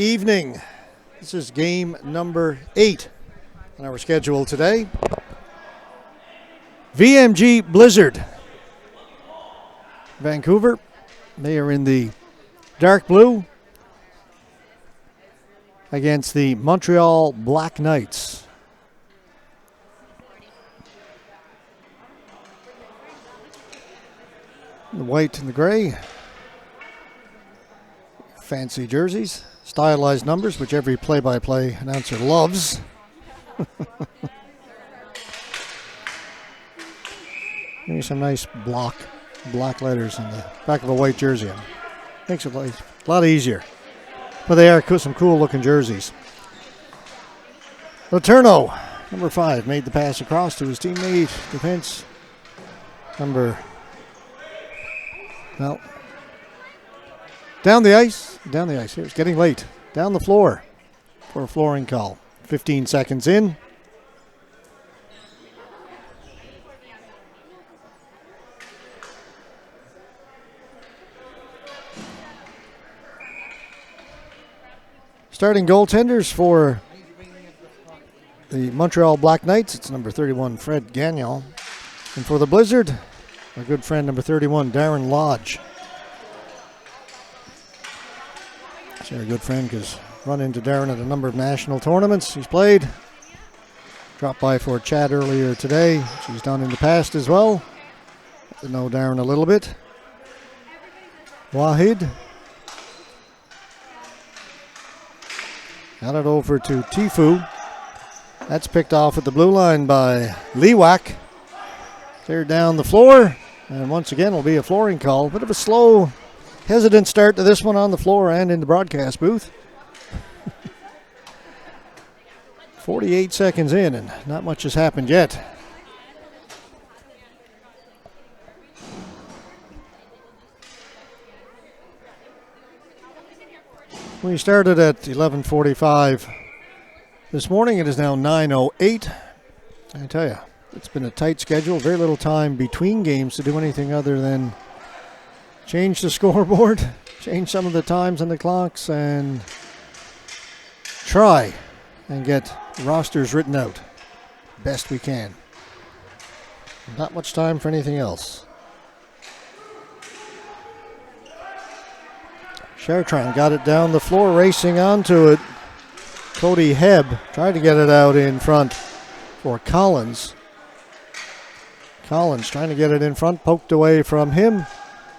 Evening. This is game number 8 on our schedule today. VMG Blizzard. Vancouver. They are in the dark blue against the Montreal Black Knights. The white and the gray. Fancy jerseys. Stylized numbers, which every play-by-play announcer loves. Maybe some nice black letters in the back of a white jersey. Makes it a lot easier. But they are some cool-looking jerseys. Letourneau, number 5, made the pass across to his teammate. Defense number... Well... Down the ice. Here it's getting late. Down the floor for a flooring call. 15 seconds in. Starting goaltenders for the Montreal Black Knights, it's number 31, Fred Gagnon. And for the Blizzard, our good friend, number 31, Darren Lodge. Our good friend has run into Darren at a number of national tournaments he's played. Dropped by for a chat earlier today, which he's done in the past as well. Got to know Darren a little bit. Wahid. Got it over to Tifu. That's picked off at the blue line by Liwak. Cleared down the floor. And once again will be a flooring call. Bit of a slow... hesitant start to this one on the floor and in the broadcast booth. 48 seconds in and not much has happened yet. We started at 11:45 this morning. It is now 9:08. I tell you, it's been a tight schedule. Very little time between games to do anything other than change the scoreboard, change some of the times on the clocks, and try and get rosters written out best we can. Not much time for anything else. Chartrand got it down the floor, racing onto it. Cody Hebb tried to get it out in front for Collins. Collins trying to get it in front, poked away from him.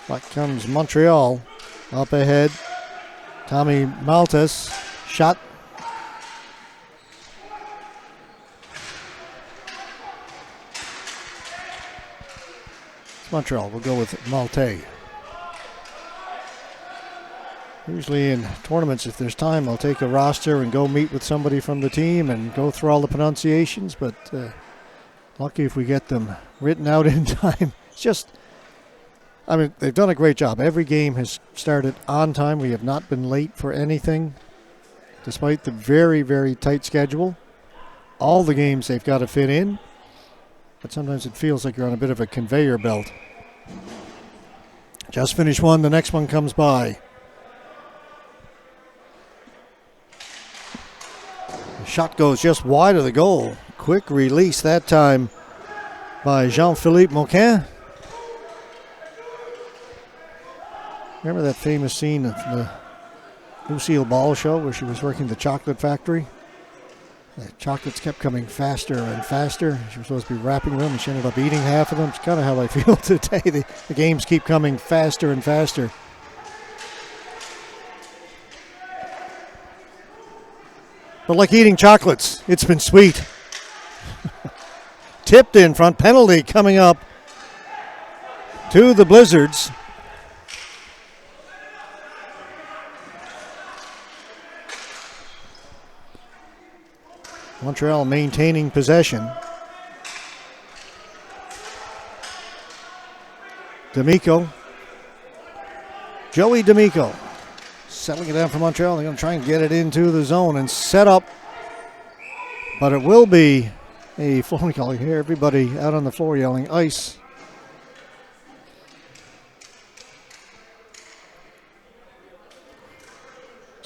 Back comes Montreal up ahead. Tommy Maltas shot. Montreal will go with Malte. Usually in tournaments, if there's time, I'll take a roster and go meet with somebody from the team and go through all the pronunciations, but lucky if we get them written out in time. It's just... I mean, they've done a great job. Every game has started on time. We have not been late for anything, despite the very, very tight schedule. All the games they've got to fit in, but sometimes it feels like you're on a bit of a conveyor belt. Just finished one, the next one comes by. The shot goes just wide of the goal. Quick release that time by Jean-Philippe Moquin. Remember that famous scene of the Lucille Ball show where she was working the chocolate factory? The chocolates kept coming faster and faster. She was supposed to be wrapping them, and she ended up eating half of them. It's kind of how I feel today. The games keep coming faster and faster. But like eating chocolates, it's been sweet. Tipped in front, penalty coming up to the Blizzards. Montreal maintaining possession. D'Amico. Joey D'Amico. Settling it down for Montreal. They're going to try and get it into the zone and set up. But it will be a flooring call. You hear everybody out on the floor yelling ice.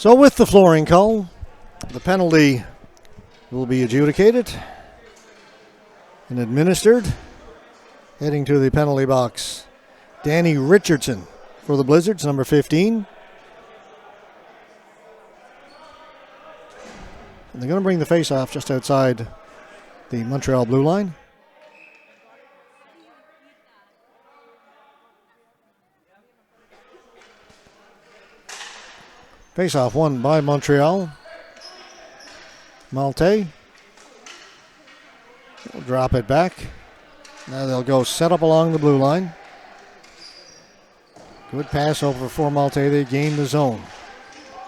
So with the flooring call, the penalty will be adjudicated and administered. Heading to the penalty box, Danny Richardson for the Blizzards, number 15. And they're going to bring the face-off just outside the Montreal blue line. Face-off won by Montreal. Malte will drop it back. Now they'll go set up along the blue line. Good pass over for Malte. They gain the zone.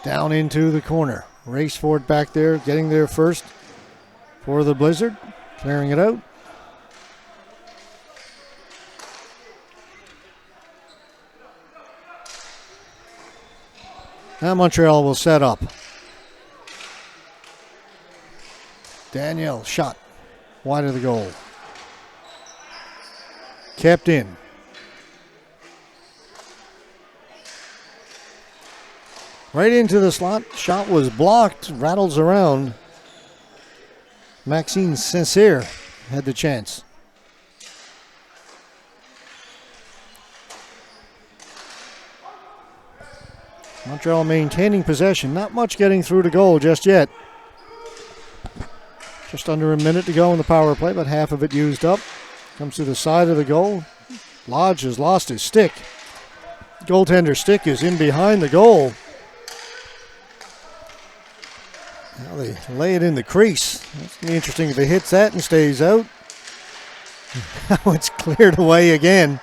Down into the corner. Race for it back there, getting there first for the Blizzard. Clearing it out. Now Montreal will set up. Daniel shot wide of the goal. Kept in. Right into the slot. Shot was blocked. Rattles around. Maxime Sincere had the chance. Montreal maintaining possession. Not much getting through to goal just yet. Just under a minute to go in the power play, but half of it used up. Comes to the side of the goal. Lodge has lost his stick. Goaltender stick is in behind the goal. Now they lay it in the crease. That's going to be interesting if he hits that and stays out. Now it's cleared away again.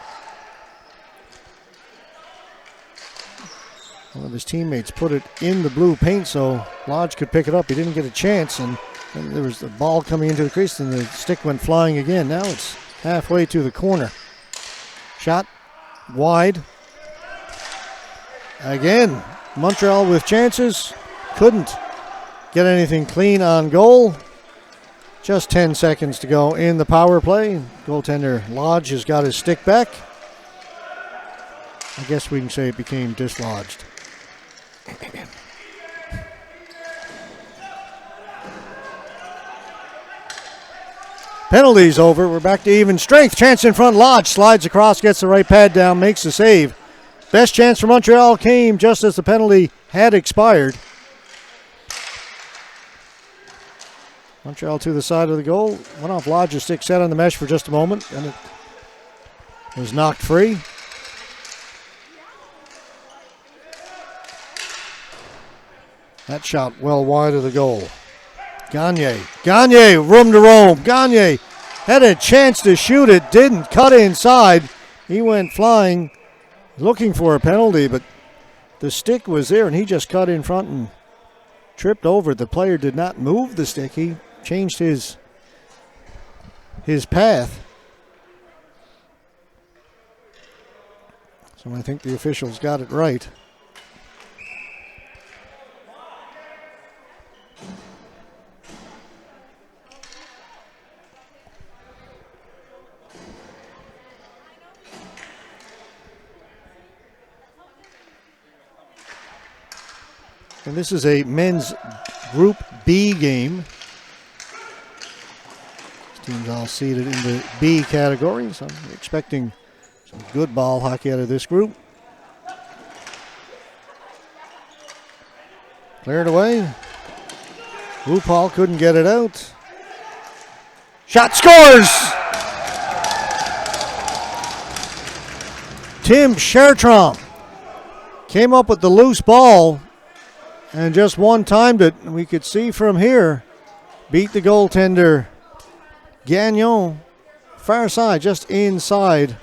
One of his teammates put it in the blue paint so Lodge could pick it up. He didn't get a chance, and there was the ball coming into the crease, and the stick went flying again. Now it's halfway to the corner. Shot wide. Again, Montreal with chances. Couldn't get anything clean on goal. Just 10 seconds to go in the power play. Goaltender Lodge has got his stick back. I guess we can say it became dislodged. Penalties over. We're back to even strength. Chance in front. Lodge slides across, gets the right pad down, makes the save. Best chance for Montreal came just as the penalty had expired. Montreal to the side of the goal. Went off Lodge's stick, set on the mesh for just a moment, and it was knocked free. That shot well wide of the goal. Gagne, room to roam. Gagne had a chance to shoot it, didn't. Cut inside. He went flying, looking for a penalty, but the stick was there, and he just cut in front and tripped over it. The player did not move the stick. He changed his path. So I think the officials got it right. And this is a men's Group B game. These teams all seated in the B category, so I'm expecting some good ball hockey out of this group. Cleared away. RuPaul couldn't get it out. Shot scores! Tim Chertron came up with the loose ball and just one-timed it. We could see from here, beat the goaltender Gagnon, far side, just inside.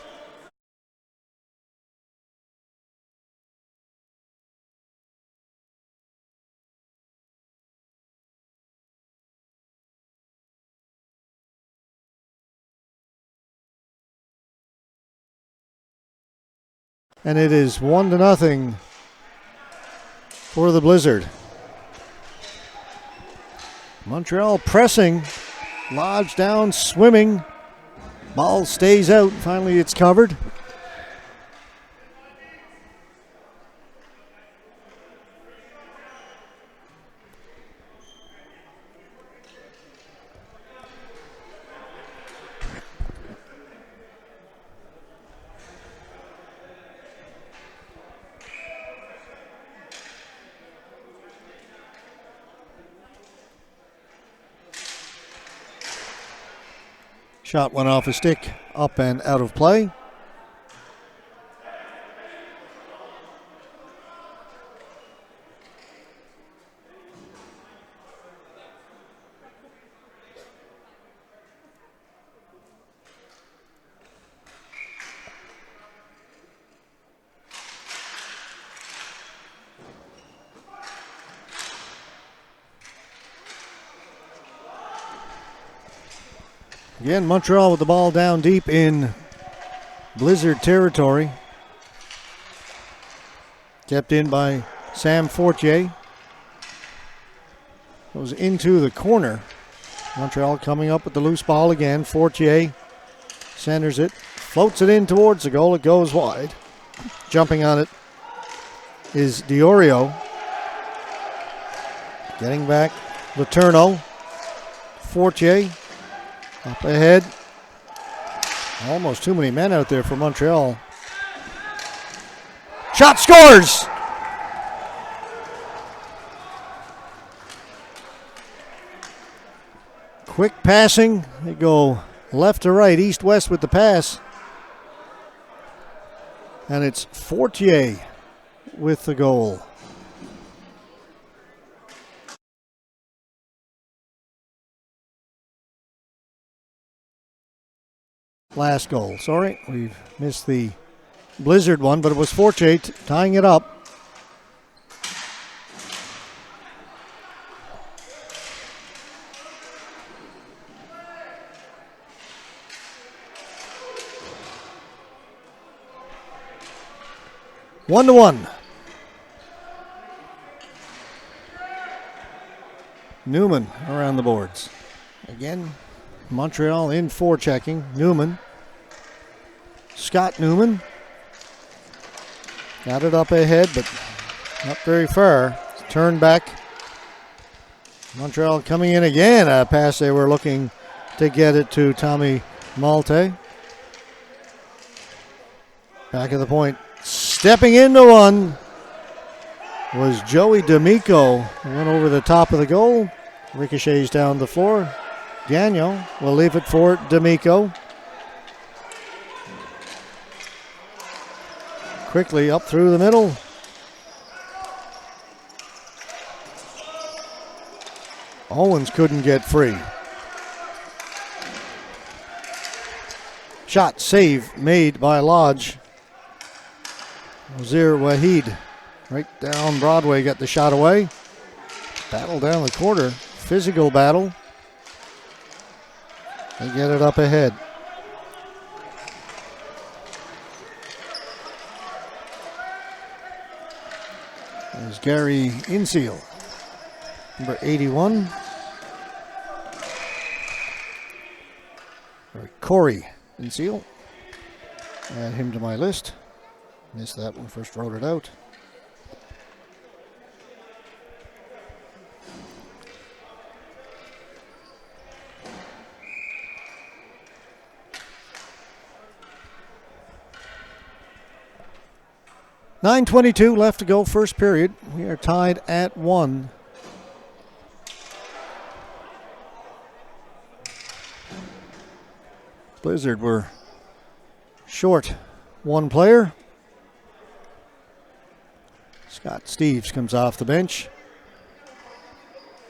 And it is 1-0 for the Blizzard. Montreal pressing. Lodge down, swimming. Ball stays out. Finally, it's covered. Shot went off his stick, up and out of play. Again, Montreal with the ball down deep in Blizzard territory. Kept in by Sam Fortier. Goes into the corner. Montreal coming up with the loose ball again. Fortier centers it, floats it in towards the goal. It goes wide. Jumping on it is Diorio. Getting back, Letourneau. Fortier up ahead. Almost too many men out there for Montreal. Shot scores! Quick passing. They go left to right, east-west with the pass. And it's Fortier with the goal. Last goal. Sorry, we've missed the Blizzard one, but it was Fortier tying it up. One to one. Newman around the boards. Again, Montreal in forechecking. Newman. Scott Newman. Got it up ahead, but not very far. Turn back. Montreal coming in again. A pass they were looking to get it to Tommy Malte. Back of the point. Stepping into one was Joey D'Amico. Went over the top of the goal. Ricochets down the floor. Gagnon will leave it for D'Amico. Quickly up through the middle. Owens couldn't get free. Shot save made by Lodge. Wazir Wahid right down Broadway got the shot away. Battle down the corner. Physical battle. They get it up ahead. There's Gary Inseal, number 81. Or Corey Inseal. Add him to my list. Missed that when I first wrote it out. .9:22 left to go, first period. We are tied at 1. Blizzard were short one player. Scott Steves comes off the bench.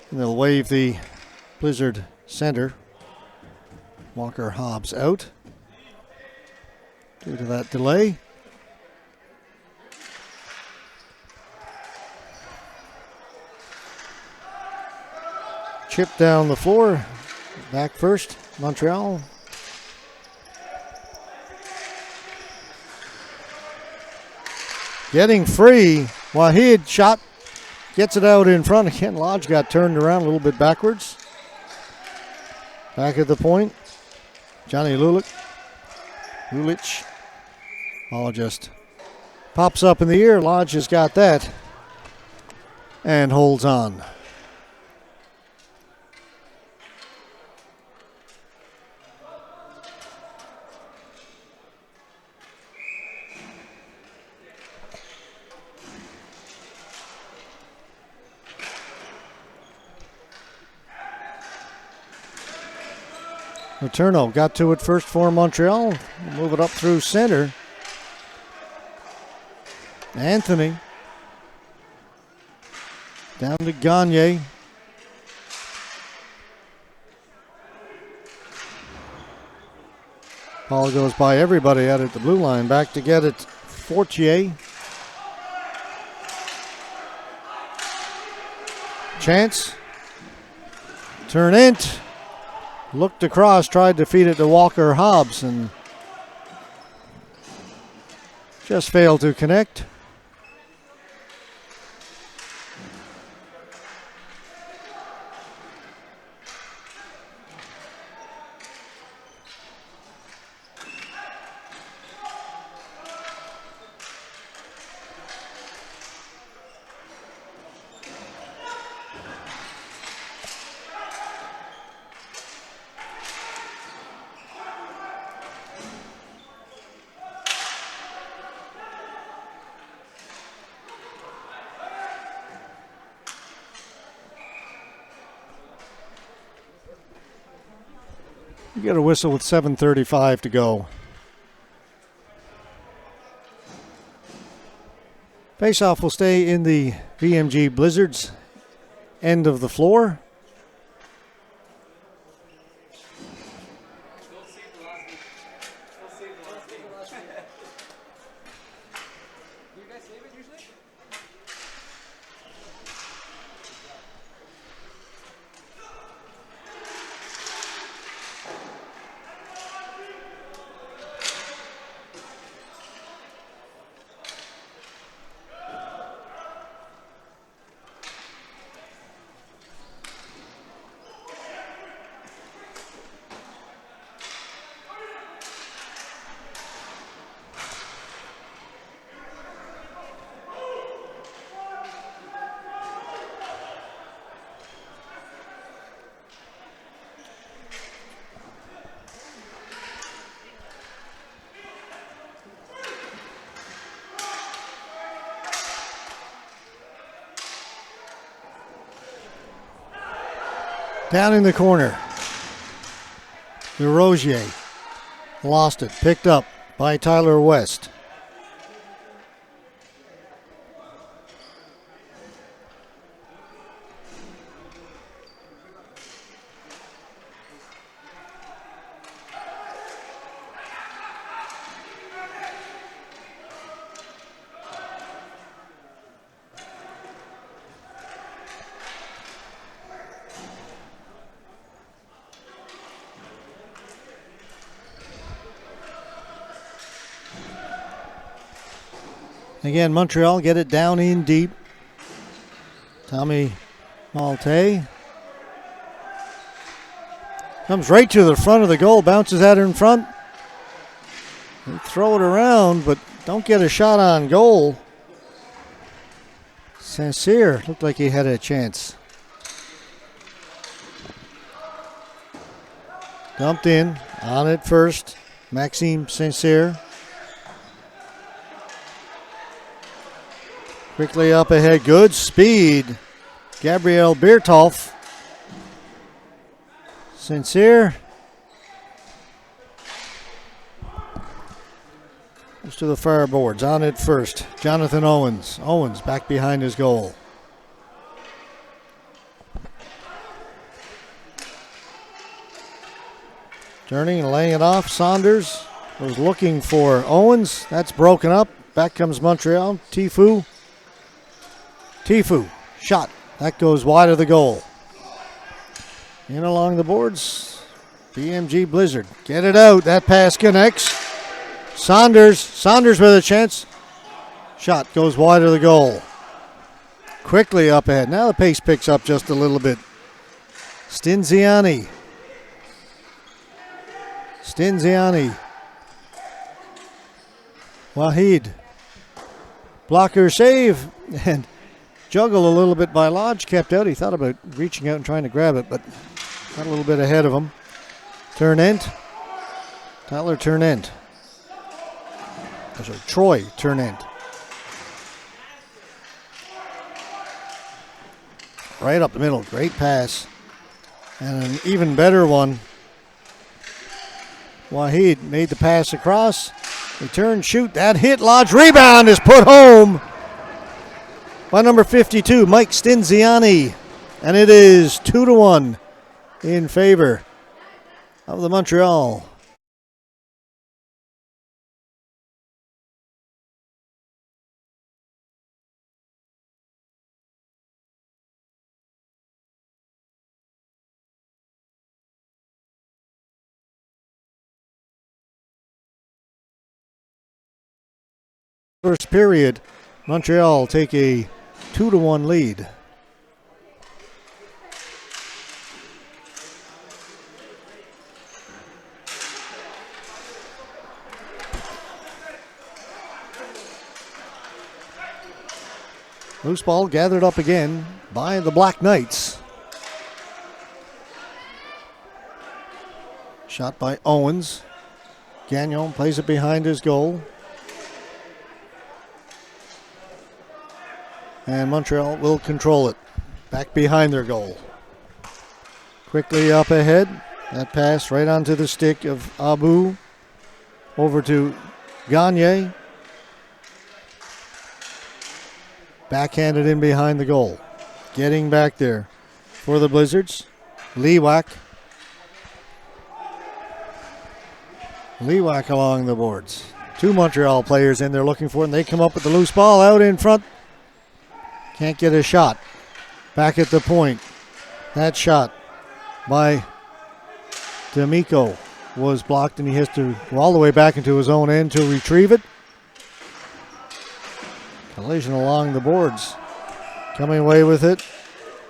And they'll wave the Blizzard center. Walker Hobbs out due to that delay. Chip down the floor. Back first, Montreal. Getting free. Wahid shot. Gets it out in front. Again, Lodge got turned around a little bit backwards. Back at the point. Johnny Lulich. Ball just pops up in the air. Lodge has got that. And holds on. Letourneau got to it first for Montreal. Move it up through center. Anthony. Down to Gagne. Ball goes by everybody out at the blue line. Back to get it, Fortier. Chance. Turnent. Looked across, tried to feed it to Walker Hobbs, and just failed to connect. You get a whistle with 7:35 to go. Faceoff will stay in the VMG Blizzards end of the floor. Down in the corner. DeRozier lost it. Picked up by Tyler West. Again, Montreal get it down in deep. Tommy Malte comes right to the front of the goal, bounces at her in front. They throw it around, but don't get a shot on goal. Saint-Cyr looked like he had a chance. Dumped in, on it first, Maxime Saint-Cyr. Quickly up ahead, good speed. Gabriel Biertolf. Saint-Cyr. Goes to the far boards, on it first. Jonathan Owens. Owens back behind his goal. Turning and laying it off. Saunders was looking for Owens. That's broken up. Back comes Montreal. Tifu, shot. That goes wide of the goal. In along the boards. VMG Blizzard. Get it out. That pass connects. Saunders with a chance. Shot goes wide of the goal. Quickly up ahead. Now the pace picks up just a little bit. Stinziani. Wahid. Blocker save. And juggle a little bit by Lodge. Kept out. He thought about reaching out and trying to grab it, but got a little bit ahead of him. Turnent. Tyler Turnent. Sorry, Troy Turnent. Right up the middle. Great pass. And an even better one Wahid made the pass across. Return, shoot, that hit, Lodge, rebound is put home by number 52, Mike Stinziani. And it is 2-1 in favor of the Montreal. First period, Montreal take a 2-1 lead. Loose ball gathered up again by the Black Knights. Shot by Owens. Gagnon plays it behind his goal. And Montreal will control it. Back behind their goal. Quickly up ahead. That pass right onto the stick of Abu. Over to Gagne. Backhanded in behind the goal. Getting back there for the Blizzards. Lewak. Lewak along the boards. Two Montreal players in there looking for it, and they come up with the loose ball out in front. Can't get a shot. Back at the point. That shot by D'Amico was blocked, and he has to go all the way back into his own end to retrieve it. Collision along the boards. Coming away with it,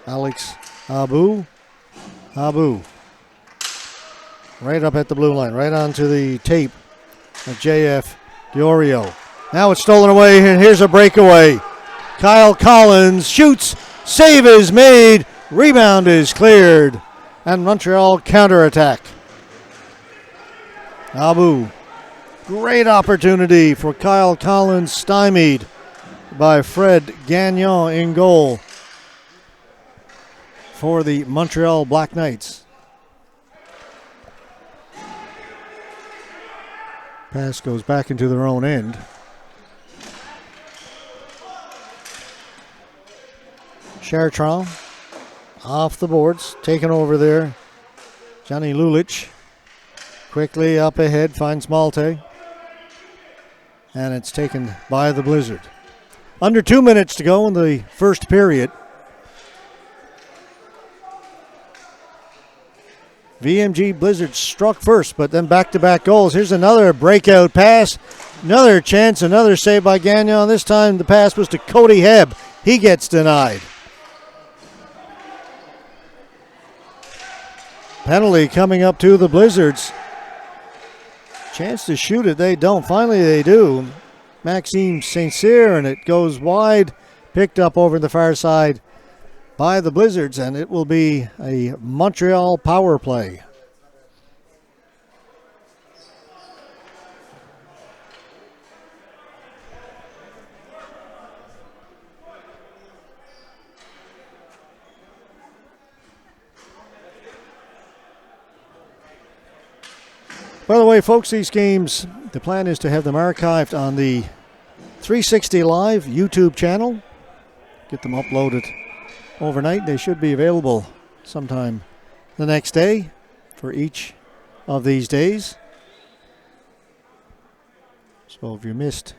Alex Abu. Abu. Right up at the blue line, right onto the tape of JF Diorio. Now it's stolen away, and here's a breakaway. Kyle Collins shoots, save is made, rebound is cleared, and Montreal counterattack. Abu, great opportunity for Kyle Collins, stymied by Fred Gagnon in goal for the Montreal Black Knights. Pass goes back into their own end. Chartrand off the boards, taken over there. Johnny Lulich quickly up ahead, finds Malte. And it's taken by the Blizzard. Under 2 minutes to go in the first period. VMG Blizzard struck first, but then back-to-back goals. Here's another breakout pass. Another chance, another save by Gagnon. This time the pass was to Cody Hebb. He gets denied. Penalty coming up to the Blizzards. Chance to shoot it, they don't. Finally they do. Maxime St-Cyr, and it goes wide. Picked up over the far side by the Blizzards, and it will be a Montreal power play. By the way, folks, these games, the plan is to have them archived on the 360 Live YouTube channel. Get them uploaded overnight. They should be available sometime the next day for each of these days. So if you missed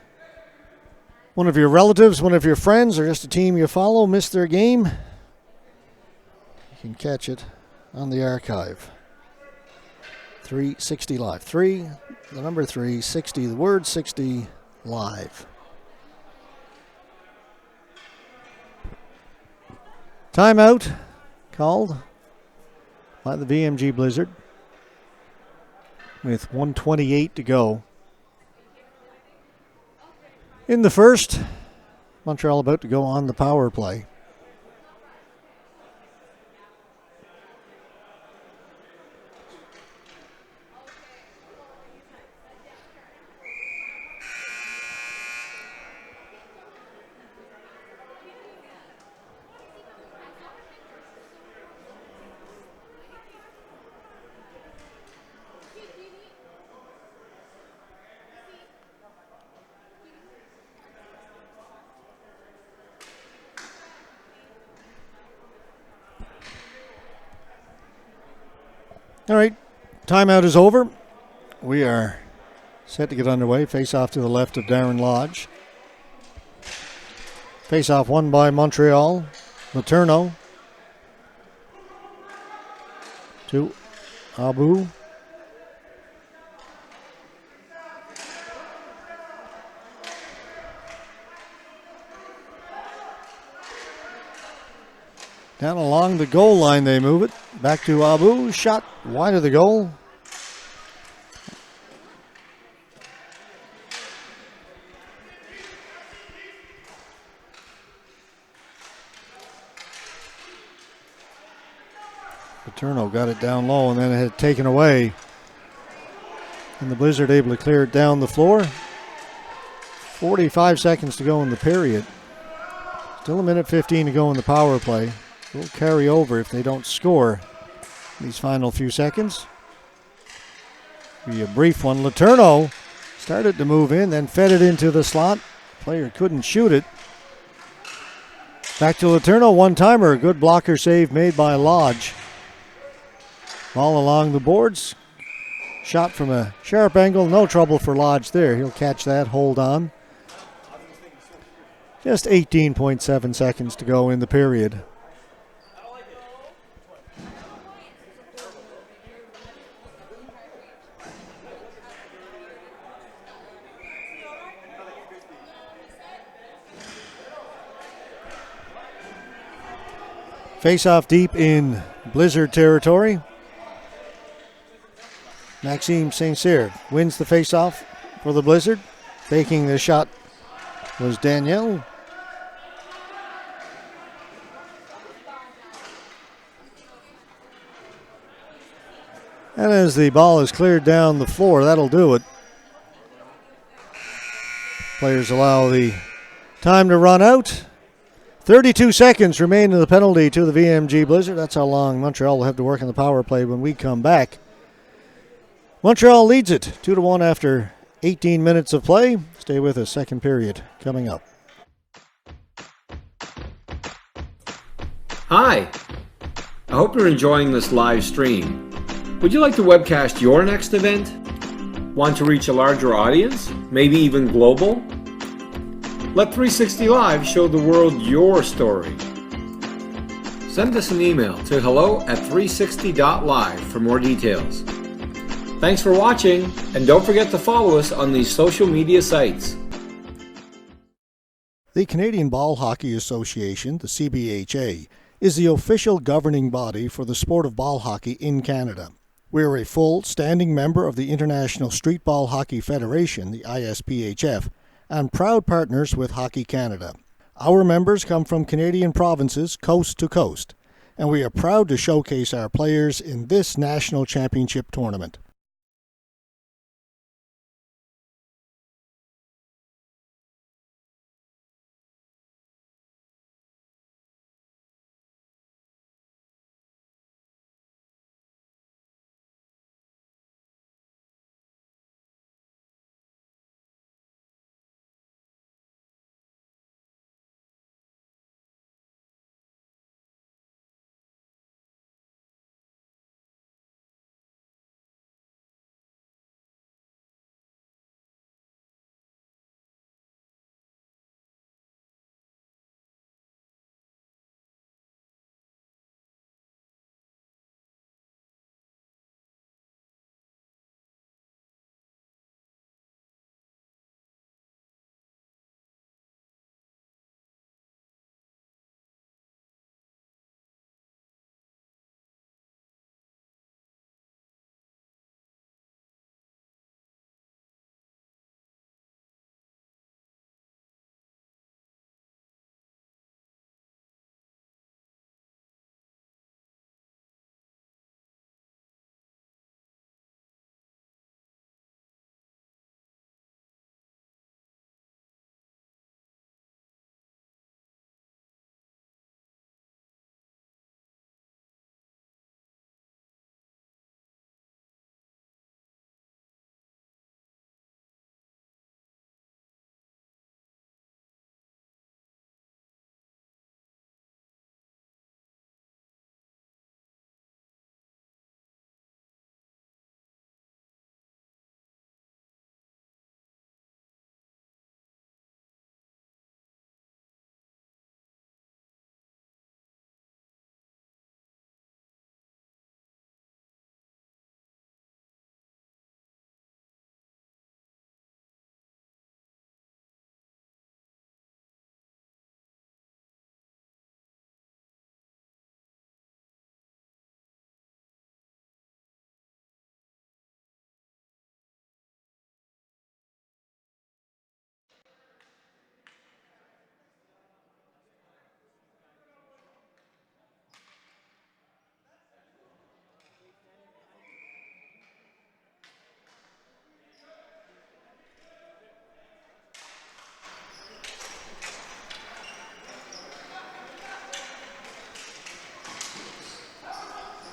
one of your relatives, one of your friends, or just a team you follow, missed their game, you can catch it on the archive. 360 Live. 3, the number 3, 60, the word 60 Live. Timeout called by the VMG Blizzard with 1:28 to go. In the first, Montreal about to go on the power play. All right, timeout is over. We are set to get underway. Face off to the left of Darren Lodge. Face off won by Montreal. Letourneau to Abu. Down along the goal line they move it. Back to Abu. Shot wide of the goal. Letourneau got it down low and then it had taken away. And the Blizzard able to clear it down the floor. 45 seconds to go in the period. Still a minute 15 to go in the power play. Will carry over if they don't score these final few seconds. Be a brief one. Letourneau started to move in, then fed it into the slot. Player couldn't shoot it. Back to Letourneau, one-timer. Good blocker save made by Lodge. Ball along the boards. Shot from a sharp angle. No trouble for Lodge there. He'll catch that, hold on. Just 18.7 seconds to go in the period. Face off deep in Blizzard territory. Maxime St-Cyr wins the face-off for the Blizzard. Faking the shot was Danielle. And as the ball is cleared down the floor, that'll do it. Players allow the time to run out. 32 seconds remain in the penalty to the VMG Blizzard. That's how long Montreal will have to work on the power play when we come back. Montreal leads it 2-1 after 18 minutes of play. Stay with us, second period coming up. Hi, I hope you're enjoying this live stream. Would you like to webcast your next event? Want to reach a larger audience, maybe even global? Let 360 Live show the world your story. Send us an email to hello@360.live for more details. Thanks for watching, and don't forget to follow us on these social media sites. The Canadian Ball Hockey Association, the CBHA, is the official governing body for the sport of ball hockey in Canada. We are a full standing member of the International Street Ball Hockey Federation, the ISPHF, and proud partners with Hockey Canada. Our members come from Canadian provinces coast to coast, and we are proud to showcase our players in this national championship tournament.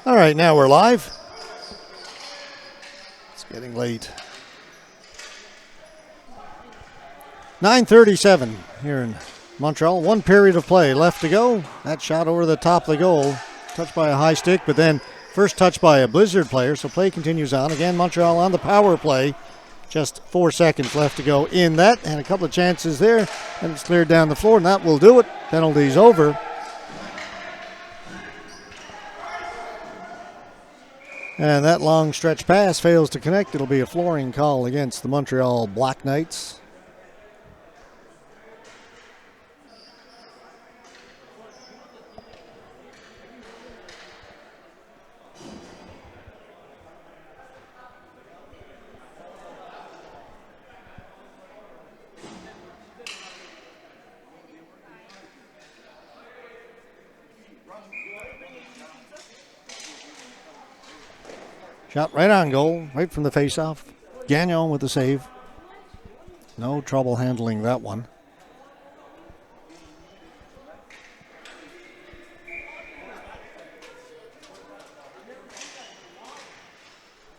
All right, now we're live. It's getting late. 9:37 here in Montreal. 1 period of play left to go. That shot over the top of the goal. Touched by a high stick, but then first touch by a Blizzard player. So play continues on. Again, Montreal on the power play. Just 4 seconds left to go in that. And a couple of chances there. And it's cleared down the floor, and that will do it. Penalty's over. And that long stretch pass fails to connect. It'll be a flooring call against the Montreal Black Knights. Shot right on goal, right from the faceoff. Gagnon with the save. No trouble handling that one.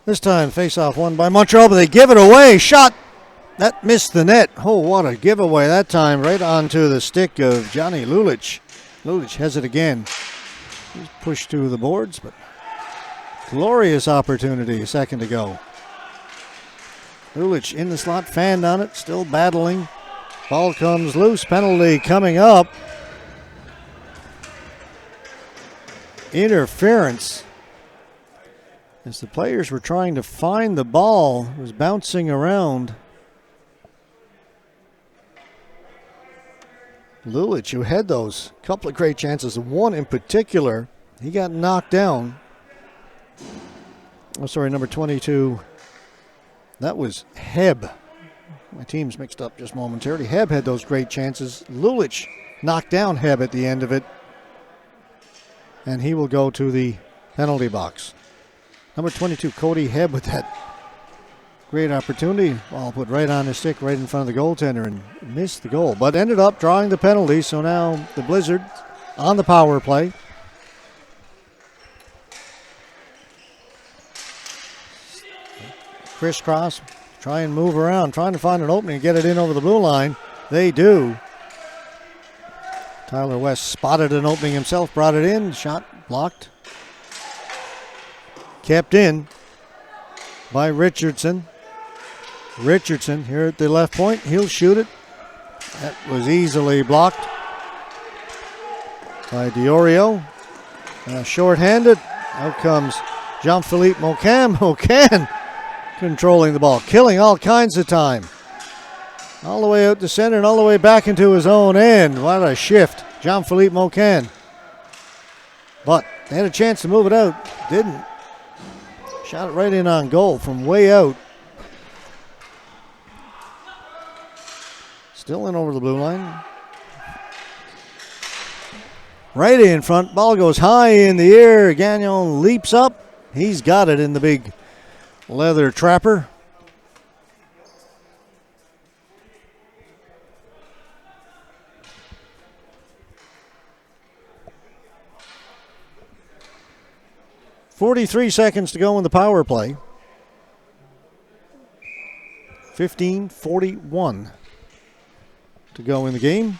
This time, faceoff won by Montreal, but they give it away. Shot! That missed the net. Oh, what a giveaway that time. Right onto the stick of Johnny Lulich. Lulich has it again. He's pushed to the boards, but glorious opportunity a second ago. Lulich in the slot, fanned on it, still battling. Ball comes loose, penalty coming up. Interference. As the players were trying to find the ball, it was bouncing around. Lulich, who had those couple of great chances, one in particular, he got knocked down. Oh, sorry, number 22. That was Heb. My team's mixed up just momentarily. Heb had those great chances. Lulich knocked down Heb at the end of it. And he will go to the penalty box. Number 22, Cody Heb, with that great opportunity. Ball put right on his stick, right in front of the goaltender, and missed the goal. But ended up drawing the penalty, so now the Blizzard on the power play. Crisscross, try and move around, trying to find an opening and get it in over the blue line. They do. Tyler West spotted an opening himself, brought it in, shot blocked. Kept in by Richardson. Richardson here at the left point, he'll shoot it. That was easily blocked by Diorio. Short-handed, out comes Jean-Philippe Mocan. Mocan controlling the ball, killing all kinds of time. All the way out to center and all the way back into his own end. What a shift, Jean-Philippe Mocan. But they had a chance to move it out, didn't. Shot it right in on goal from way out. Still in over the blue line. Right in front, ball goes high in the air. Gagnon leaps up. He's got it in the big leather trapper. .43 to go in the power play. 15:41 to go in the game.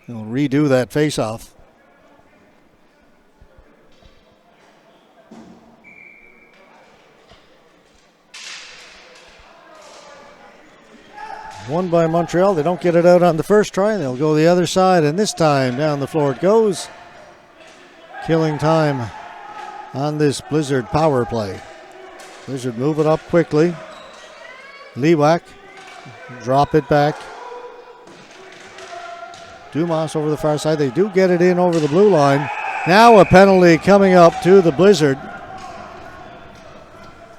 They'll redo that faceoff. Won by Montreal. They don't get it out on the first try. They'll go the other side, and this time down the floor it goes. Killing time on this Blizzard power play. Blizzard move it up quickly. Lewak, drop it back. Dumas over the far side. They do get it in over the blue line. Now a penalty coming up to the Blizzard.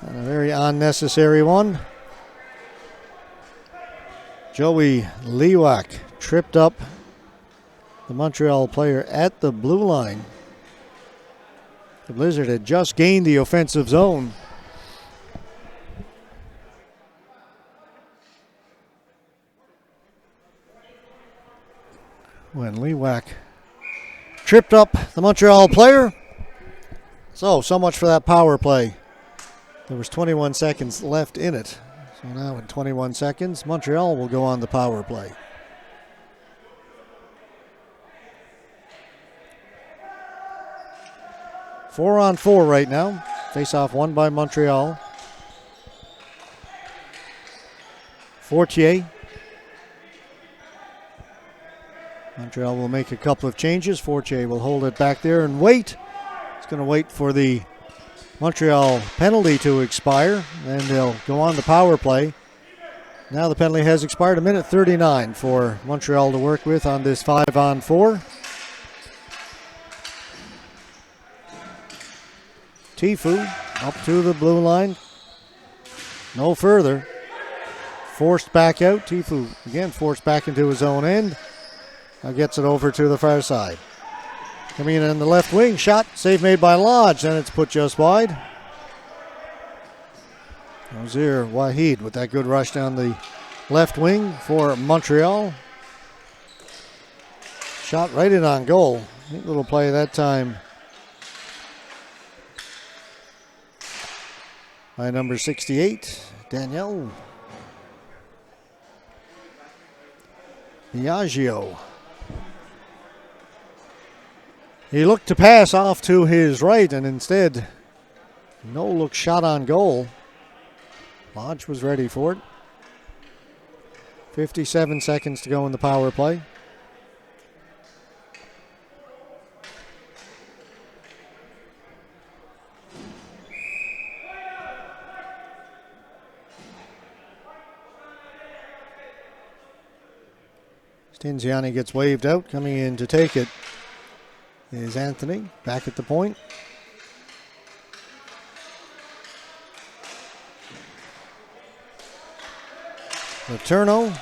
And a very unnecessary one. Joey Lewak tripped up the Montreal player at the blue line. The Blizzard had just gained the offensive zone. When Lewak tripped up the Montreal player, So much for that power play. There was 21 seconds left in it. So now in 21 seconds, Montreal will go on the power play. Four on four right now. Face-off won by Montreal. Fortier. Montreal will make a couple of changes. Fortier will hold it back there and wait. He's going to wait for the Montreal penalty to expire. Then they'll go on the power play. Now the penalty has expired. 1:39 for Montreal to work with on this 5-on-4. Tifu up to the blue line. No further. Forced back out. Tifu again forced back into his own end. Now gets it over to the far side. Coming in on the left wing. Shot. Save made by Lodge. Then it's put just wide. Ozir Waheed with that good rush down the left wing for Montreal. Shot right in on goal. Neat little play that time by number 68, Daniel Biagio. He looked to pass off to his right, and instead, no look shot on goal. Lodge was ready for it. 57 seconds to go in the power play. Stinziani gets waved out. Coming in to take it is Anthony, back at the point. Letourneau.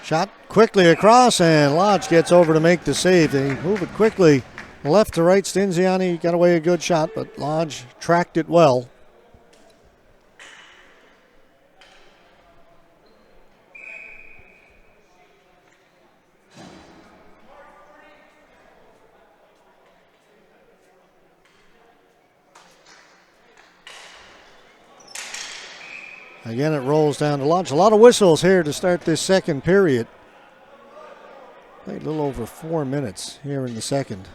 Shot quickly across, and Lodge gets over to make the save. They move it quickly left to right. Stinziani got away a good shot, but Lodge tracked it well. Again, it rolls down to Lodge. A lot of whistles here to start this second period. Played a little over 4 minutes here in the second.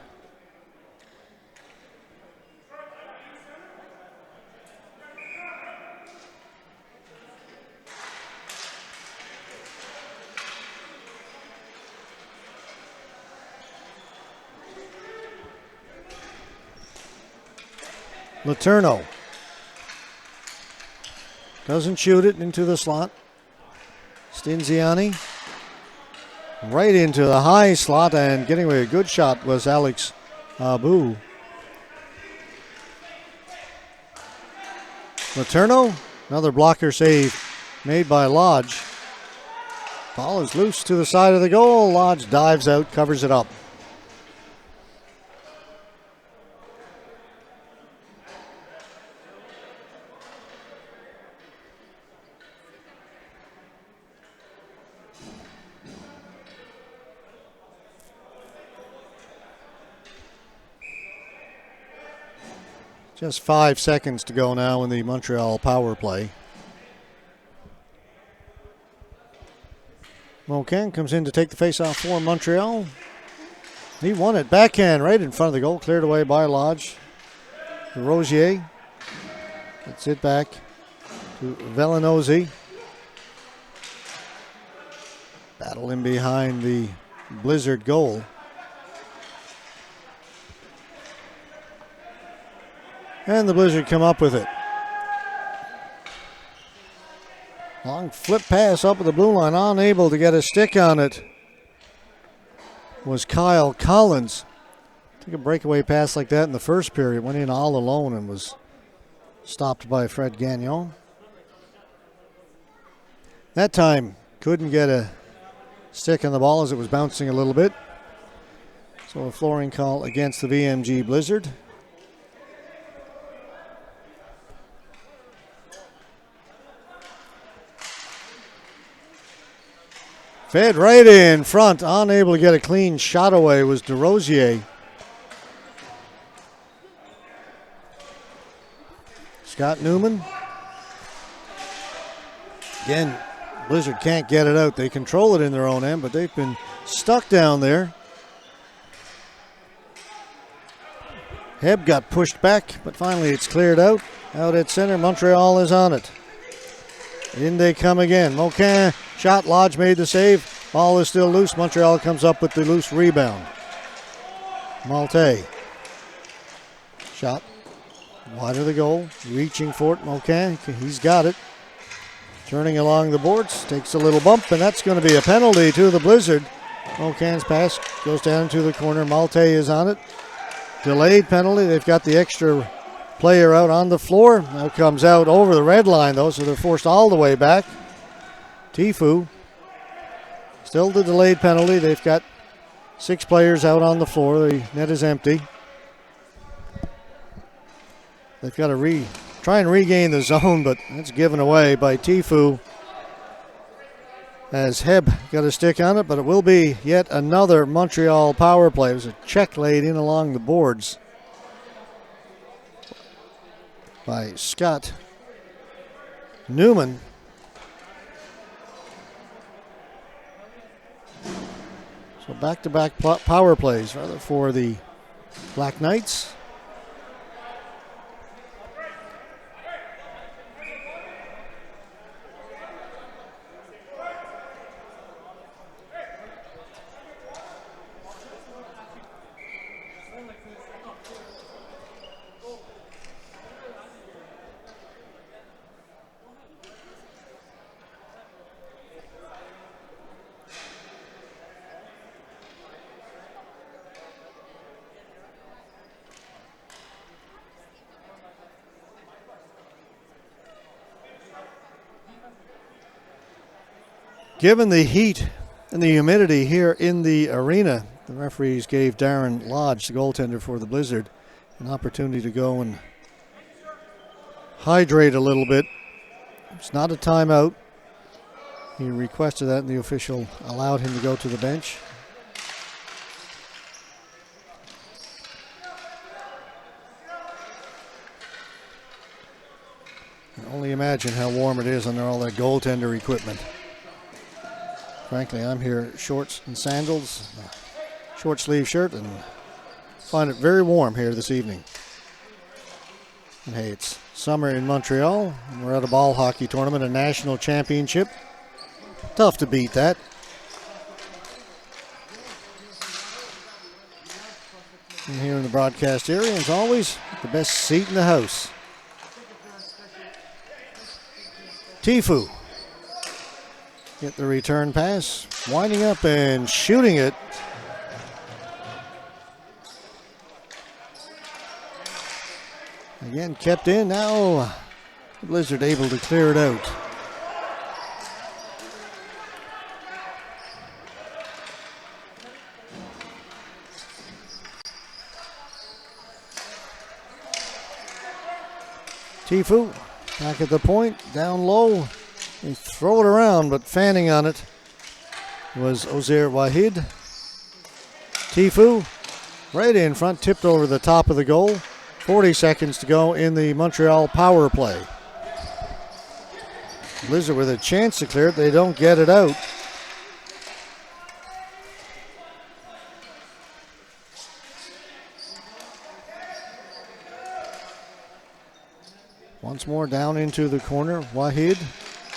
Letourneau doesn't shoot it into the slot. Stinziani right into the high slot, and getting away a good shot was Alex Abu. Letourneau, another blocker save made by Lodge. Ball is loose to the side of the goal. Lodge dives out, covers it up. Just 5 seconds to go now in the Montreal power play. Mocan comes in to take the faceoff for Montreal. He won it. Backhand right in front of the goal. Cleared away by Lodge. Rosier gets it back to Vellinozzi. Battle in behind the Blizzard goal. And the Blizzard come up with it. Long flip pass up at the blue line. Unable to get a stick on it was Kyle Collins. Took a breakaway pass like that in the first period. Went in all alone and was stopped by Fred Gagnon. That time couldn't get a stick on the ball as it was bouncing a little bit. So a flooring call against the VMG Blizzard. Fed right in front, unable to get a clean shot away was DeRosier. Scott Newman. Again, Blizzard can't get it out. They control it in their own end, but they've been stuck down there. Heb got pushed back, but finally it's cleared out. Out at center, Montreal is on it. In they come again. Moquin, shot, Lodge made the save. Ball is still loose. Montreal comes up with the loose rebound. Malte. Shot. Wide of the goal. Reaching for it. Moquin, he's got it. Turning along the boards. Takes a little bump, and that's going to be a penalty to the Blizzard. Moquin's pass goes down into the corner. Malte is on it. Delayed penalty. They've got the extra player out on the floor. Now comes out over the red line, though, so they're forced all the way back. Tifu. Still the delayed penalty. They've got 6 players out on the floor. The net is empty. They've got to try and regain the zone, but that's given away by Tifu. As Heb got a stick on it, but it will be yet another Montreal power play. It was a check laid in along the boards by Scott Newman. So back-to-back power plays rather for the Black Knights. Given the heat and the humidity here in the arena, the referees gave Darren Lodge, the goaltender for the Blizzard, an opportunity to go and hydrate a little bit. It's not a timeout. He requested that, and the official allowed him to go to the bench. I can only imagine how warm it is under all that goaltender equipment. Frankly, I'm here shorts and sandals, short sleeve shirt, and find it very warm here this evening. And hey, it's summer in Montreal, and we're at a ball hockey tournament, a national championship. Tough to beat that. And here in the broadcast area, as always, the best seat in the house. Tifu. Get the return pass, winding up and shooting it. Again, kept in. Now the Blizzard able to clear it out. Tifu back at the point, down low. They throw it around, but fanning on it was Ozair Wahid. Tifu right in front, tipped over the top of the goal. 40 seconds to go in the Montreal power play. Blizzard with a chance to clear it. They don't get it out. Once more down into the corner. Wahid.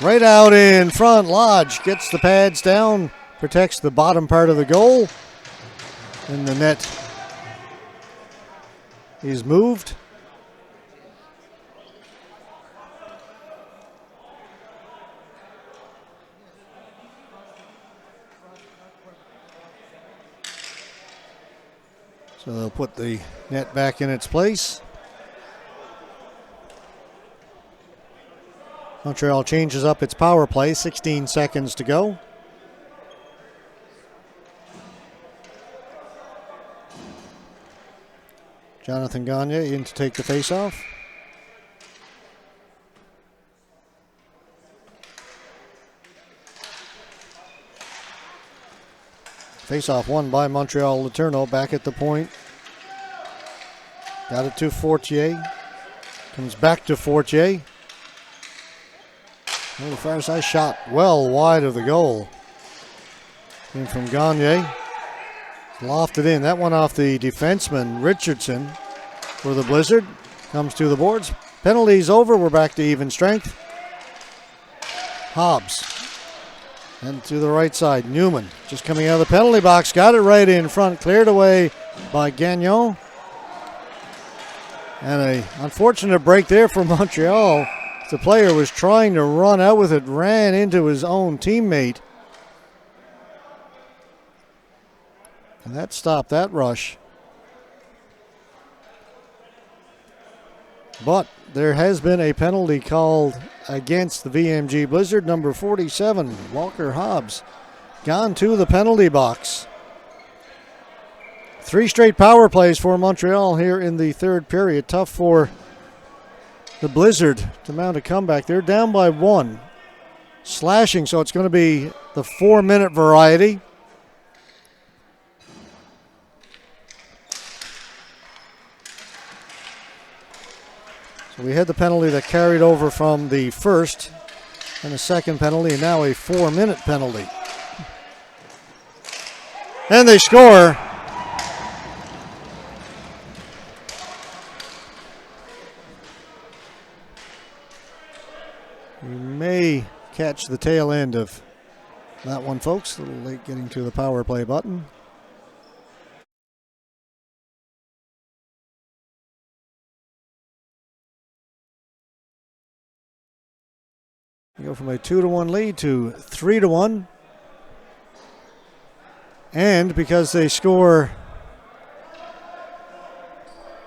Right out in front, Lodge gets the pads down, protects the bottom part of the goal, and the net is moved. So they'll put the net back in its place. Montreal changes up its power play, 16 seconds to go. Jonathan Gagne in to take the faceoff. Faceoff won by Montreal. Letourneau back at the point. Got it to Fortier. Comes back to Fortier. The far side shot well wide of the goal. Came from Gagne. Lofted in. That one off the defenseman, Richardson, for the Blizzard. Comes to the boards. Penalties over. We're back to even strength. Hobbs. And to the right side, Newman. Just coming out of the penalty box. Got it right in front. Cleared away by Gagnon. And an unfortunate break there for Montreal. The player was trying to run out with it, ran into his own teammate. And that stopped that rush. But there has been a penalty called against the VMG Blizzard. Number 47, Walker Hobbs, gone to the penalty box. 3 straight power plays for Montreal here in the third period. Tough for the Blizzard to mount a comeback. They're down by 1. Slashing, so it's going to be the 4-minute variety. So we had the penalty that carried over from the first and a second penalty, and now a 4-minute penalty. And they score. We may catch the tail end of that one, folks. A little late getting to the power play button. We go from a 2-1 lead to 3-1. And because they score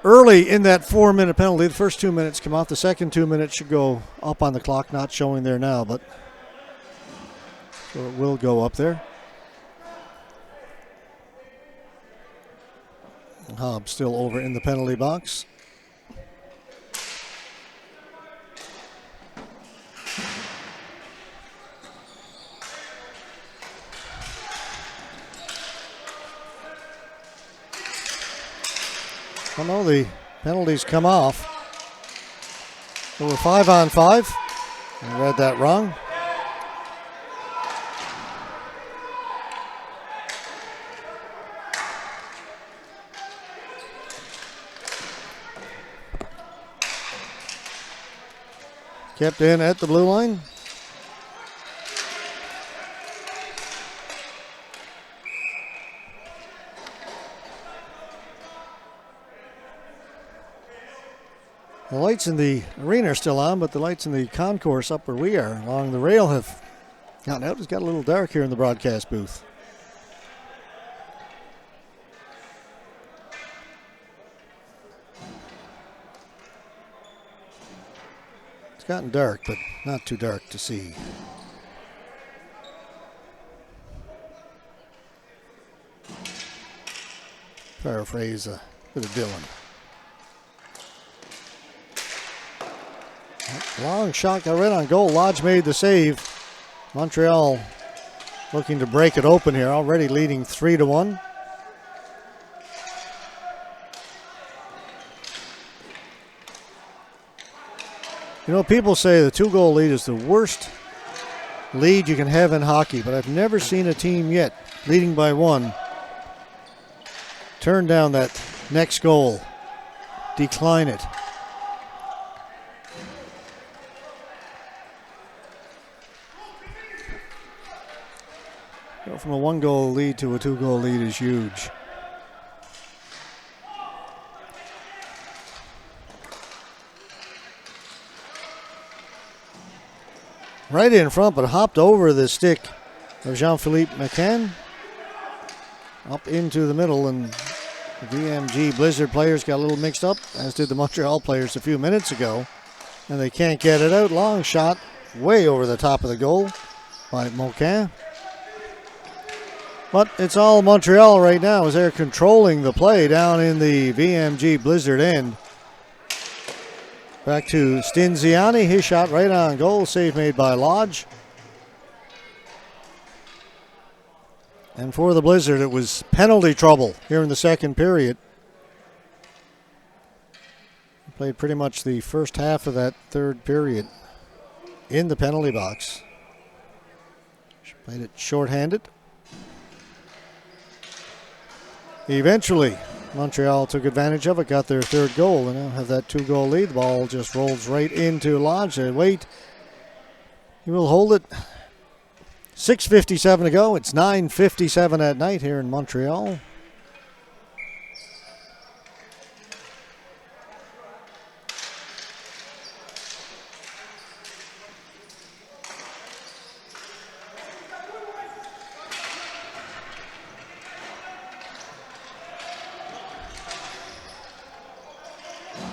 early in that 4-minute penalty, the first 2 minutes come off. The second 2 minutes should go up on the clock, not showing there now, but so it will go up there. Hobbs still over in the penalty box. Oh no, the penalties come off. So we're 5-on-5. I read that wrong. Kept in at the blue line. The lights in the arena are still on, but the lights in the concourse up where we are along the rail have gotten out. It's got a little dark here in the broadcast booth. It's gotten dark, but not too dark to see. Paraphrase a bit of Dylan. Long shot got right on goal. Lodge made the save. Montreal looking to break it open here, already leading 3-1. You know, people say the 2-goal lead is the worst lead you can have in hockey, but I've never seen a team yet leading by 1 turn down that next goal, decline it. Go from a 1-goal lead to a 2-goal lead is huge. Right in front, but hopped over the stick of Jean-Philippe McCann. Up into the middle, and the VMG Blizzard players got a little mixed up, as did the Montreal players a few minutes ago. And they can't get it out. Long shot way over the top of the goal by McCann. But it's all Montreal right now as they're controlling the play down in the VMG Blizzard end. Back to Stinziani. His shot right on goal. Save made by Lodge. And for the Blizzard, it was penalty trouble here in the second period. Played pretty much the first half of that third period in the penalty box. She played it shorthanded. Eventually, Montreal took advantage of it, got their third goal, and now have that 2-goal lead. The ball just rolls right into Lodge. They wait. He will hold it. 6:57 to go. It's 9:57 at night here in Montreal.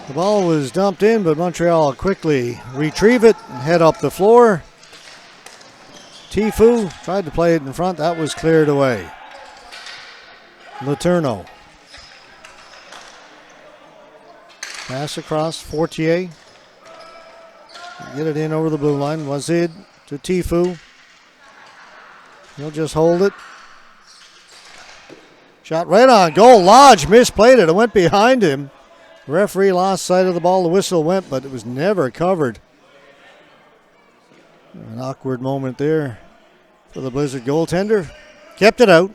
The ball was dumped in, but Montreal quickly retrieve it and head up the floor. Tifu tried to play it in front. That was cleared away. Letourneau. Pass across. Fortier. Get it in over the blue line. Wazid to Tifu. He'll just hold it. Shot right on goal. Lodge misplayed it. It went behind him. Referee lost sight of the ball. The whistle went, but it was never covered. An awkward moment there for the Blizzard goaltender. Kept it out.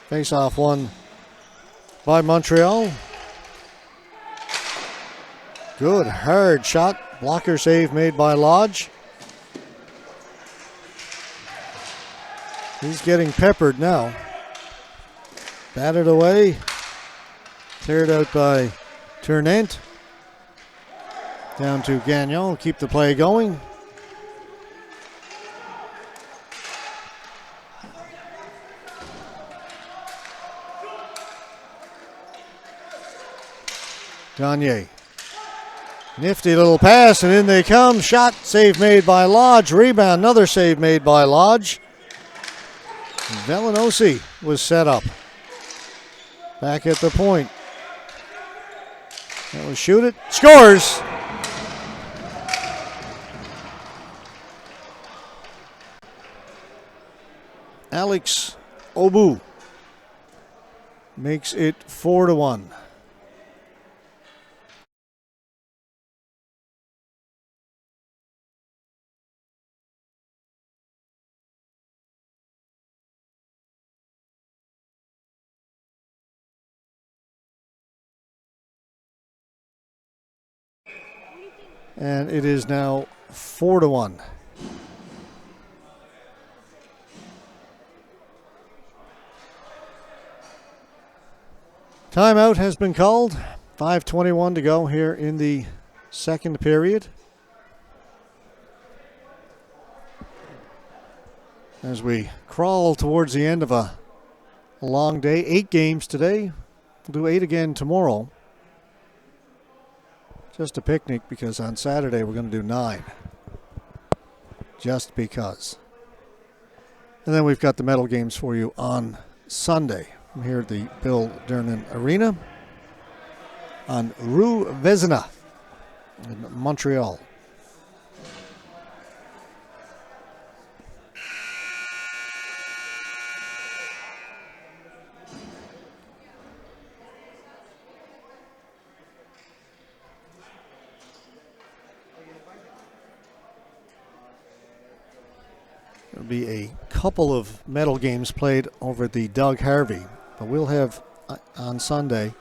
Face-off won by Montreal. Good hard shot. Blocker save made by Lodge. He's getting peppered now. Batted away. Cleared out by Tournant. Down to Gagnon. Keep the play going. Gagne. Nifty little pass, and in they come. Shot, save made by Lodge. Rebound, another save made by Lodge. Velinosi was set up. Back at the point. That was shoot it. Scores! Alex Obu makes it 4-1. And it is now 4-1. Timeout has been called. 5:21 to go here in the second period. As we crawl towards the end of a long day. 8 games today. We'll do 8 again tomorrow. Just a picnic, because on Saturday we're going to do 9. Just because. And then we've got the medal games for you on Sunday. I'm here at the Bill Dernan Arena on Rue Vezina in Montreal. There'll be a couple of medal games played over at the Doug Harvey, but we'll have on Sunday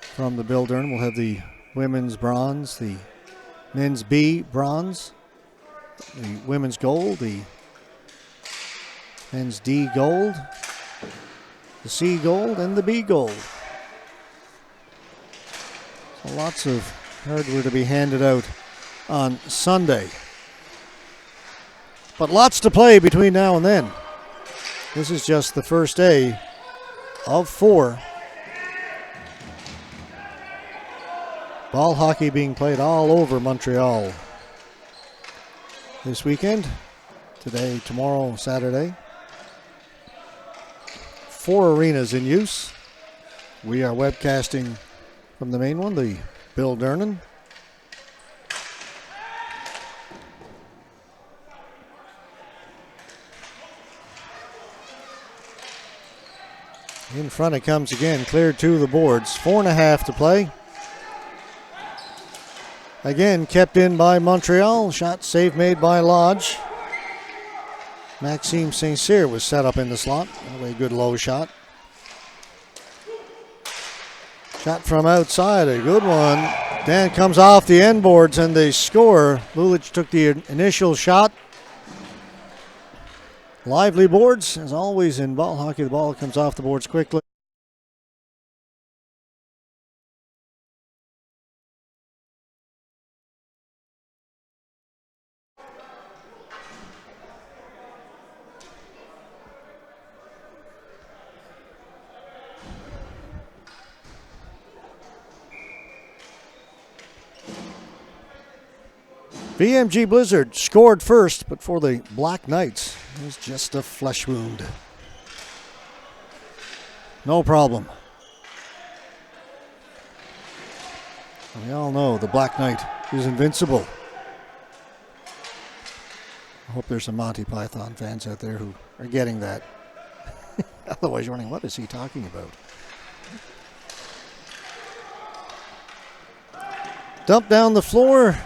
from the Bill Dern, we'll have the women's bronze, the men's B bronze, the women's gold, the men's D gold, the C gold, and the B gold. So lots of hardware to be handed out on Sunday. But lots to play between now and then. This is just the first day of 4. Ball hockey being played all over Montreal this weekend. Today, tomorrow, Saturday. 4 arenas in use. We are webcasting from the main one, the Bill Dernan. In front it comes again, cleared to the boards. 4.5 to play. Again, kept in by Montreal. Shot save made by Lodge. Maxime St-Cyr was set up in the slot. A good low shot. Shot from outside, a good one. Dan comes off the end boards and they score. Lulich took the initial shot. Lively boards, as always in ball hockey. The ball comes off the boards quickly. VMG Blizzard scored first, but for the Black Knights, it was just a flesh wound. No problem. We all know the Black Knight is invincible. I hope there's some Monty Python fans out there who are getting that. Otherwise, you're wondering, what is he talking about? Dump down the floor.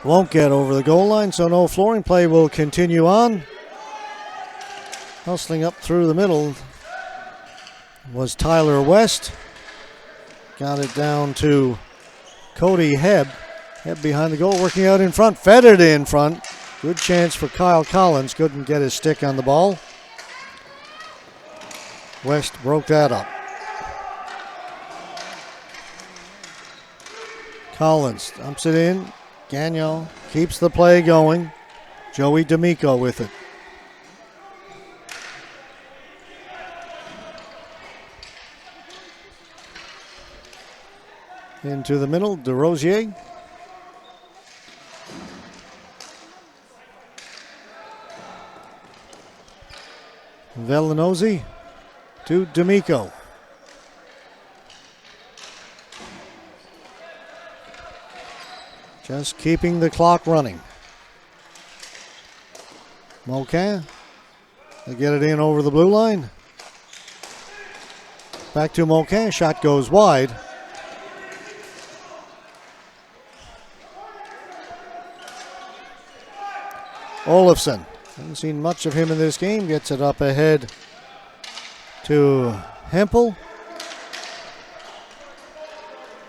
Won't get over the goal line, so no flooring. Play will continue on. Hustling up through the middle was Tyler West. Got it down to Cody Hebb. Hebb behind the goal, working out in front. Fed it in front. Good chance for Kyle Collins. Couldn't get his stick on the ball. West broke that up. Collins dumps it in. Gagnon keeps the play going. Joey D'Amico with it. Into the middle, DeRosier. Velinosi to D'Amico. Just keeping the clock running. Moquin. They get it in over the blue line. Back to Moquin. Shot goes wide. Olofsson. Haven't seen much of him in this game. Gets it up ahead to Hempel.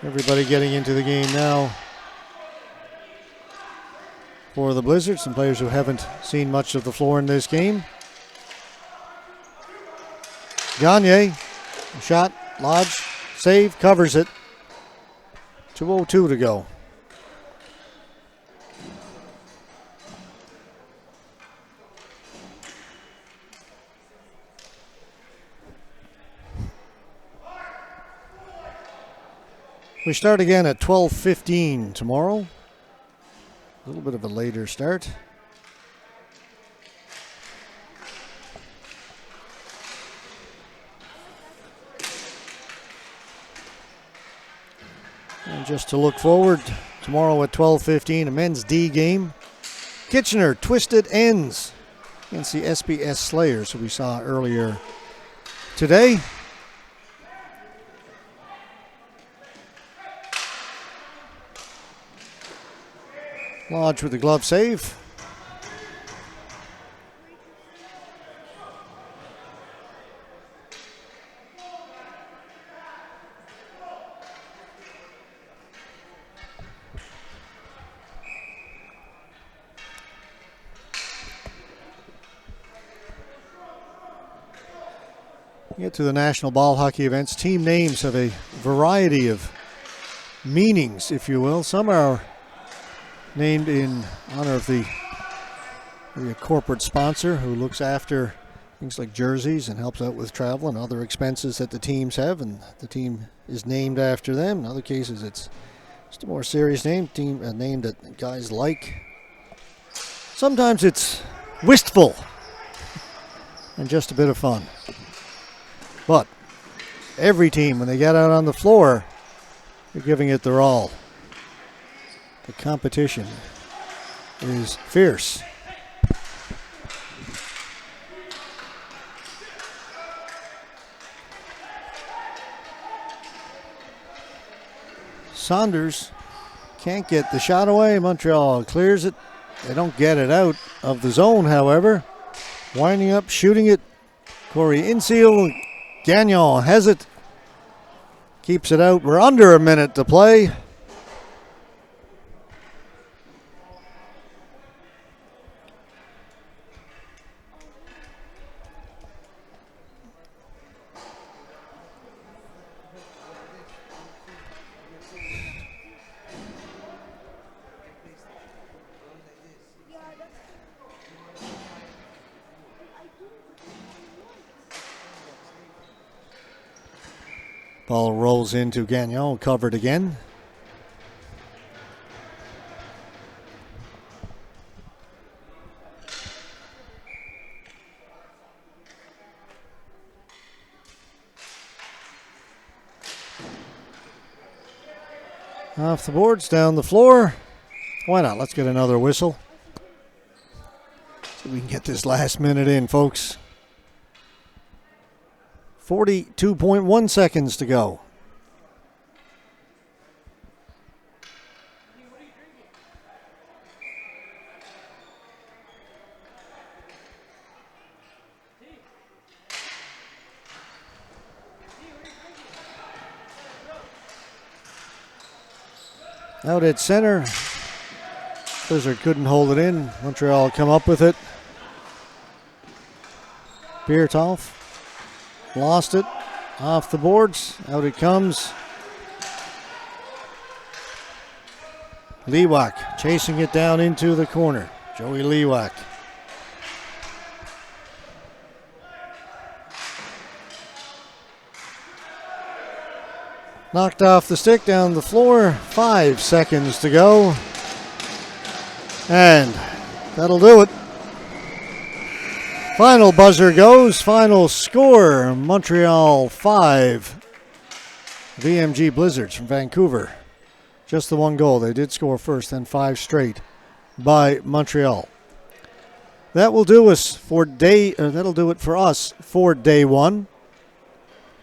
Everybody getting into the game now. For the Blizzards, some players who haven't seen much of the floor in this game. Gagne, shot, Lodge, save, covers it. 2:02 to go. We start again at 12:15 tomorrow. A little bit of a later start. And just to look forward, tomorrow at 12:15, a men's D game. Kitchener Twisted Ends against the SBS Slayers, who we saw earlier today. Lodge with the glove save. Get to the national ball hockey events. Team names have a variety of meanings, if you will. Some are named in honor of the corporate sponsor who looks after things like jerseys and helps out with travel and other expenses that the teams have, and the team is named after them. In other cases, it's just a more serious name, a name that guys like. Sometimes it's wistful and just a bit of fun. But every team, when they get out on the floor, they're giving it their all. The competition is fierce. Saunders can't get the shot away. Montreal clears it. They don't get it out of the zone, however. Winding up, shooting it. Corey Inseal. Gagnon has it. Keeps it out. We're under a minute to play. Ball rolls into Gagnon, covered again. Off the boards, down the floor. Why not? Let's get another whistle. So we can get this last minute in, folks. 42.1 seconds to go. Out at center. Blizzard couldn't hold it in. Montreal come up with it. Piertoff lost it. Off the boards. Out it comes. Lewak chasing it down into the corner. Joey Lewak. Knocked off the stick, down the floor. 5 seconds to go. And that'll do it. Final buzzer goes. Final score, Montreal 5. VMG Blizzards from Vancouver. Just the one goal. They did score first, then 5 straight by Montreal. That will do us for that'll do it for us for day 1.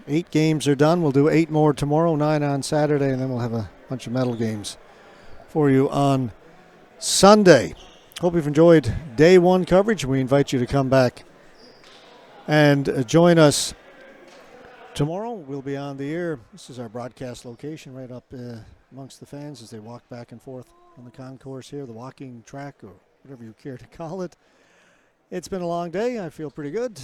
8 games are done. We'll do 8 more tomorrow, 9 on Saturday, and then we'll have a bunch of medal games for you on Sunday. Hope you've enjoyed day 1 coverage. We invite you to come back and join us tomorrow. We'll be on the air. This is our broadcast location right up amongst the fans as they walk back and forth on the concourse here, the walking track, or whatever you care to call it. It's been a long day. I feel pretty good.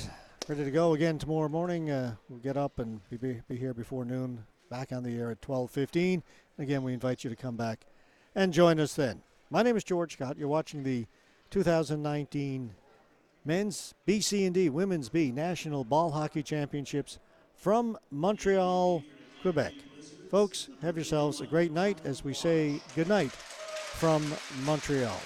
Ready to go again tomorrow morning. We'll get up and be here before noon, back on the air at 12:15. Again, we invite you to come back and join us then. My name is George Scott. You're watching the 2019 Men's BC&D Women's B National Ball Hockey Championships from Montreal, Quebec. Folks, have yourselves a great night as we say good night from Montreal.